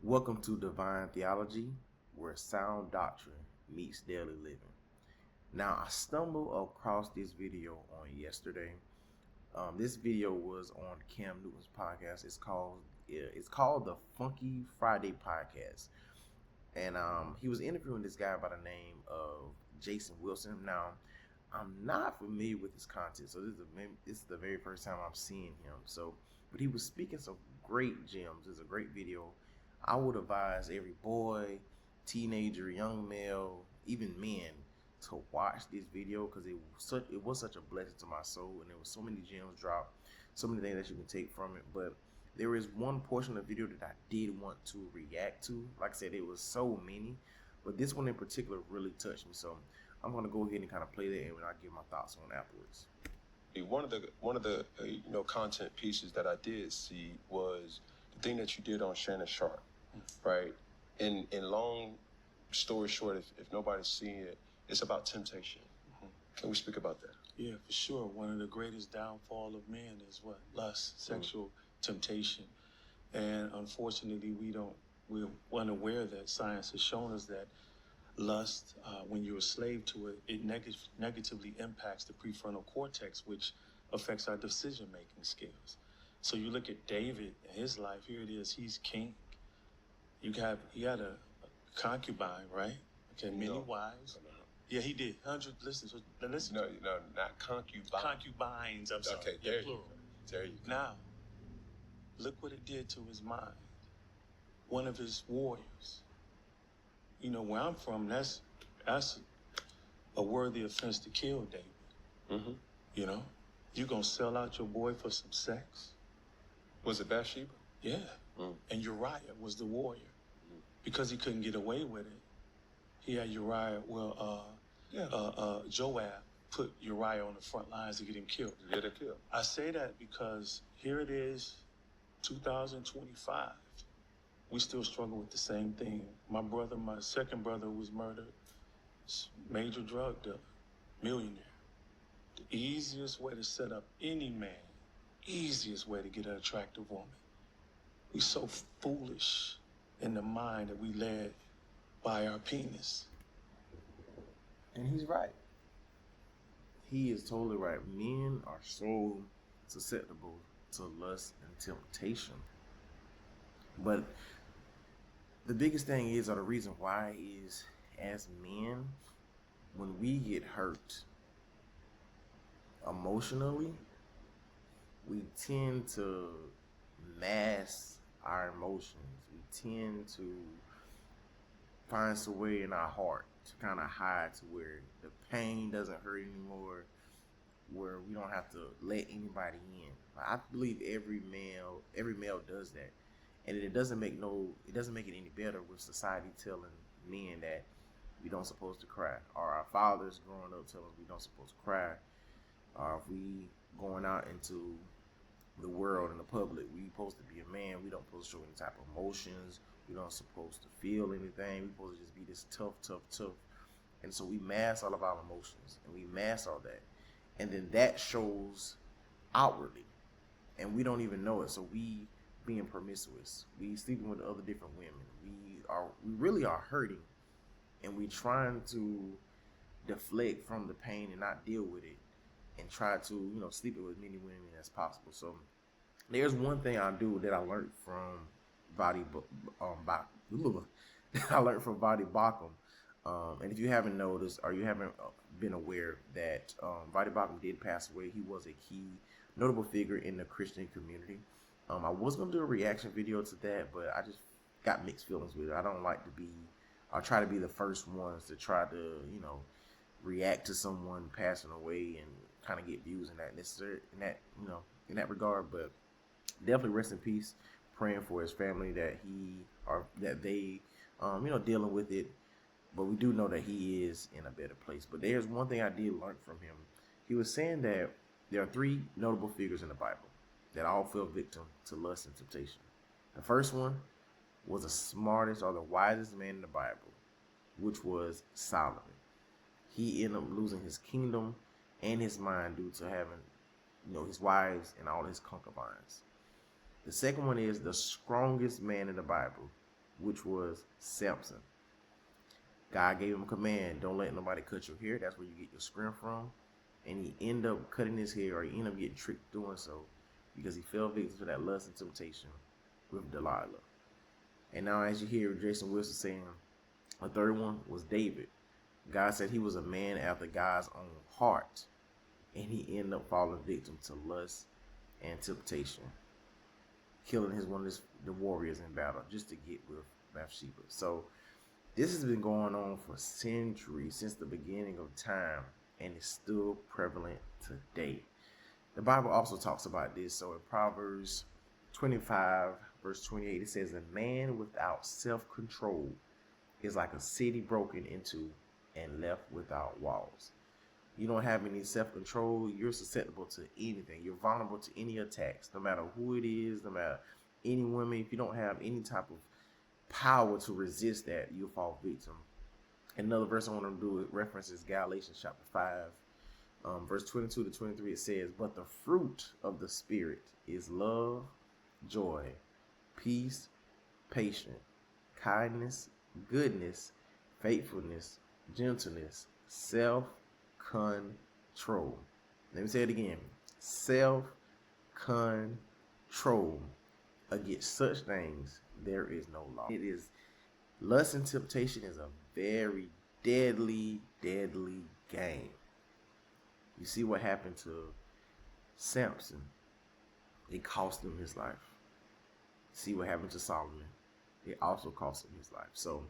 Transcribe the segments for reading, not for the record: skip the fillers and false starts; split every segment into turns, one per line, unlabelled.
Welcome to Divine Theology, where sound doctrine meets daily living. Now, I stumbled across this video on yesterday. This video was on Cam Newton's podcast. It's called the Funky Friday Podcast, and he was interviewing this guy by the name of Jason Wilson. Now, I'm not familiar with his content, so this is the very first time I'm seeing him. But he was speaking some great gems. It's a great video. I would advise every boy, teenager, young male, even men to watch this video because it was such a blessing to my soul, and there was so many gems dropped, so many things that you can take from it. But there is one portion of the video that I did want to react to. Like I said, it was so many, but this one in particular really touched me. So I'm gonna go ahead and kind of play that, and I'll give my thoughts on afterwards.
One of the content pieces that I did see was the thing that you did on Shannon Sharp, right? In long story short, if nobody's seen it, it's about temptation. Can we speak about that?
Yeah, for sure. One of the greatest downfall of man is what? Lust, sexual temptation. And unfortunately, we're unaware that science has shown us that lust, when you're a slave to it, it negatively impacts the prefrontal cortex, which affects our decision-making skills. So you look at David and his life, here it is, he's king. He had a concubine, right? Okay, many wives.
No.
Yeah, he did. 100, listen.
No, not concubine.
Concubines, I'm sorry.
Okay,
Yeah,
there you
plural.
go. There you go.
Now, look what it did to his mind. One of his warriors. You know, where I'm from, that's a worthy offense to kill David.
Mm-hmm.
You know? You gonna sell out your boy for some sex?
Was it Bathsheba?
Yeah.
Mm.
And Uriah was the warrior. Because he couldn't get away with it, he had Uriah, Joab put Uriah on the front lines to get him killed.
Get it killed.
I say that because here it is, 2025. We still struggle with the same thing. My second brother was murdered, major drug dealer, millionaire. The easiest way to set up any man, easiest way to get an attractive woman. We so foolish in the mind that we led by our penis.
And he's right. He is totally right. Men are so susceptible to lust and temptation. But the biggest thing is, or the reason why is, as men, when we get hurt emotionally, we tend to mask our emotions. We tend to find some way in our heart to kind of hide to where the pain doesn't hurt anymore, where we don't have to let anybody in. I believe every male does that. And it doesn't make it any better with society telling men that we don't supposed to cry, or our fathers growing up telling us we don't supposed to cry, or if we going out into the world in the public, we supposed to be a man. We don't supposed to show any type of emotions. We don't supposed to feel anything. We supposed to just be this tough. And so we mask all of our emotions, and we mask all that, and then that shows outwardly, and we don't even know it. So we being promiscuous, we sleeping with other different women, we really are hurting, and we trying to deflect from the pain and not deal with it, and try to sleep with as many women as possible. So there's one thing I do that I learned from Vadi Bakum, and if you haven't noticed or you haven't been aware that Vadi Bakum did pass away. He was a key notable figure in the Christian community. I was going to do a reaction video to that, but I just got mixed feelings with it. I don't like to try to be the first ones to try to, react to someone passing away and kind of get views in that regard. But definitely rest in peace. Praying for his family that they dealing with it. But we do know that he is in a better place. But there's one thing I did learn from him. He was saying that there are 3 notable figures in the Bible that all fell victim to lust and temptation. The first one was the smartest or the wisest man in the Bible, which was Solomon. He ended up losing his kingdom and his mind due to having, his wives and all his concubines. The second one is the strongest man in the Bible, which was Samson. God gave him a command, don't let nobody cut your hair. That's where you get your strength from. And he ended up cutting his hair, or he ended up getting tricked doing so, because he fell victim to that lust and temptation with Delilah. And now, as you hear Jason Wilson saying, a third one was David. God said he was a man after God's own heart, and he ended up falling victim to lust and temptation, killing one of the warriors in battle just to get with Bathsheba. So this has been going on for centuries, since the beginning of time, and it's still prevalent today. The Bible also talks about this. So in Proverbs 25, verse 28, it says, a man without self-control is like a city broken into and left without walls. You don't have any self-control, you're susceptible to anything. You're vulnerable to any attacks, no matter who it is, no matter any woman. If you don't have any type of power to resist that, you'll fall victim. Another verse I want to do, it references Galatians chapter 5, verse 22 to 23. It says, but the fruit of the Spirit is love, joy, peace, patience, kindness, goodness, faithfulness, gentleness, self-control. Let me say it again. Self-control. Against such things there is no law. It is, lust and temptation is a very deadly game. You see what happened to Samson. It cost him his life. See what happened to Solomon. It also cost him his life. So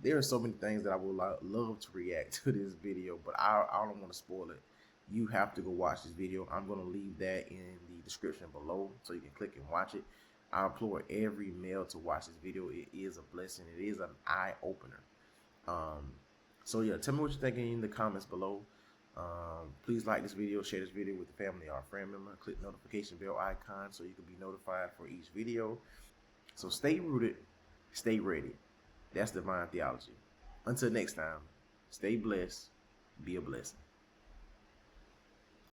there are so many things that I would love to react to this video, but I don't want to spoil it. You have to go watch this video. I'm going to leave that in the description below so you can click and watch it. I implore every male to watch this video. It is a blessing. It is an eye-opener. So yeah, tell me what you're thinking in the comments below. Please like this video, share this video with the family or a friend member. Click the notification bell icon so you can be notified for each video. So stay rooted, stay ready. That's divine theology. Until next time, stay blessed, be a blessing.